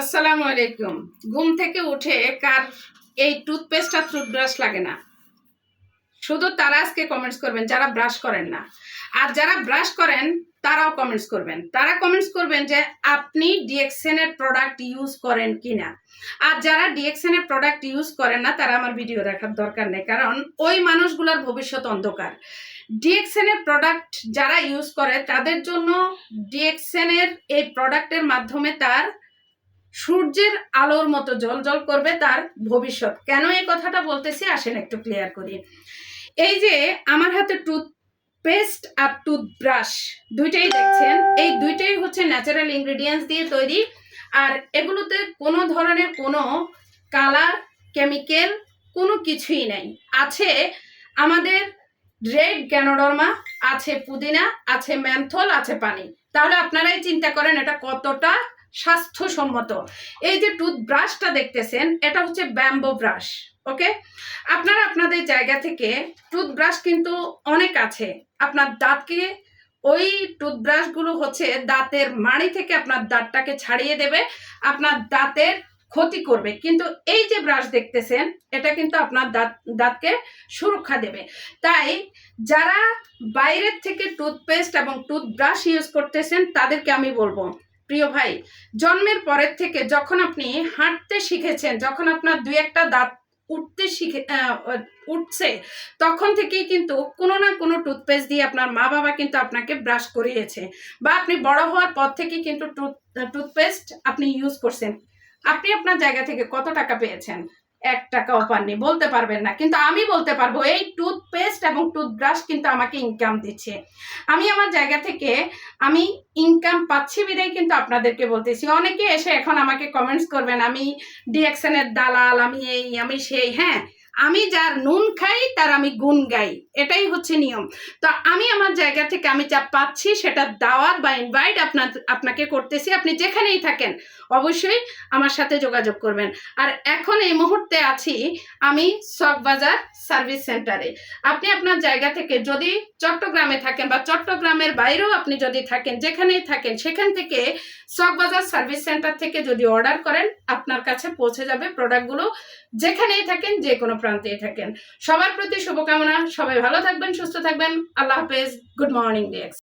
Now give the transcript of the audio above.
আসসালামু আলাইকুম। ঘুম থেকে উঠে কার এই টুথপেস্ট আর টুথব্রাশ লাগে না? শুধু তারা আজকে কমেন্টস করবেন যারা ব্রাশ করেন না। আর যারা ব্রাশ করেন তারাও কমেন্টস করবেন। তারা কমেন্টস করবেন যে আপনি ডিএক্সএন এর প্রোডাক্ট ইউজ করেন কিনা। আর যারা ডিএক্সএন এর প্রোডাক্ট ইউজ করেন না তারা আমার ভিডিও দেখার দরকার নেই, কারণ ওই মানুষগুলোর ভবিষ্যৎ অন্ধকার। ডিএক্সএন এর প্রোডাক্ট যারা ইউজ করে তাদের জন্য ডিএক্সএন এর এই প্রোডাক্টের মাধ্যমে তার সূর্যের আলোর মতো জ্বলজ্বল করবে তার ভবিষ্যৎ। কেন এই কথাটা বলতেছি আসেন একটু ক্লিয়ার করি। এই যে আমার হাতে টুথপেস্ট আর টুথব্রাশ দুইটাই দেখছেন, এই দুইটাই হচ্ছে ন্যাচারাল ইনগ্রেডিয়েন্টস দিয়ে তৈরি। আর এগুলোতে কোনো ধরনের কোনো কালার, কেমিক্যাল কোনো কিছুই নেই। আছে আমাদের রেড গ্যানোডর্মা, আছে পুদিনা, আছে মেন্থল, আছে পানি। তাহলে আপনারাই চিন্তা করেন এটা কতটা স্বাস্থ্যসম্মত। এই যে টুথব্রাশটা দেখতেছেন এটা হচ্ছে ব্যাম্বো ব্রাশ। ওকে, আপনারা আপনাদের জায়গা থেকে টুথব্রাশ কিন্তু অনেক আছে। আপনার দাঁতকে ওই টুথব্রাশগুলো হচ্ছে দাঁতের মাড়ি থেকে আপনার দাঁতটাকে ছাড়িয়ে দেবে, আপনার দাঁতের ক্ষতি করবে। কিন্তু এই যে ব্রাশ দেখতেছেন এটা কিন্তু আপনার দাঁতকে সুরক্ষা দেবে। তাই যারা বাইরের থেকে টুথপেস্ট এবং টুথব্রাশ ইউজ করতেছেন তাদেরকে আমি বলবো, প্রিয় ভাই, জন্মের পরের থেকে যখন আপনি হাঁটতে শিখেছেন, যখন আপনার দুই একটা দাঁত উঠছে, তখন থেকেই কিন্তু কোনো না কোনো টুথপেস্ট দিয়ে আপনার মা বাবা কিন্তু আপনাকে ব্রাশ করিয়েছে, বা আপনি বড় হওয়ার পর থেকে কিন্তু টুথপেস্ট আপনি ইউজ করছেন। আপনি আপনার জায়গা থেকে কত টাকা পেয়েছেন? 1 টাকাও পাননি, বলতে পারবেন না। কিন্তু আমি বলতে পারবো এই টুথপেস্ট এবং টুথব্রাশ কিন্তু আমাকে ইনকাম দিচ্ছে। আমি আমার জায়গা থেকে আমি ইনকাম পাচ্ছি বিধায় কিন্তু আপনাদেরকে বলতেছি। অনেকে এসে এখন আমাকে কমেন্টস করবেন আমি ডিএক্সএন এর দালাল, আমি এই আমি সেই। হ্যাঁ, আমি যার নুন খাই তার আমি গুণ গাই, এটাই হচ্ছে নিয়ম। তো আমি আমার জায়গা থেকে আমি যা পাচ্ছি সেটা দাওয়াত বা ইনভাইট আপনাকে করতেছি। আপনি যেখানেই থাকেন অবশ্যই আমার সাথে যোগাযোগ করবেন। আর এখন এই মুহূর্তে আছি আমি চকবাজার সার্ভিস সেন্টারে। আপনি আপনার জায়গা থেকে যদি চট্টগ্রামে থাকেন বা চট্টগ্রামের বাইরেও আপনি যদি থাকেন, যেখানেই থাকেন সেখান থেকে চকবাজার সার্ভিস সেন্টার থেকে যদি অর্ডার করেন আপনার কাছে পৌঁছে যাবে প্রোডাক্টগুলো, যেখানেই থাকেন, যে কোনো প্রান্তেই থাকেন। সবার প্রতি শুভকামনা। সবাই ভালো থাকবেন, সুস্থ থাকবেন। আল্লাহ হাফেজ। Good morning dx.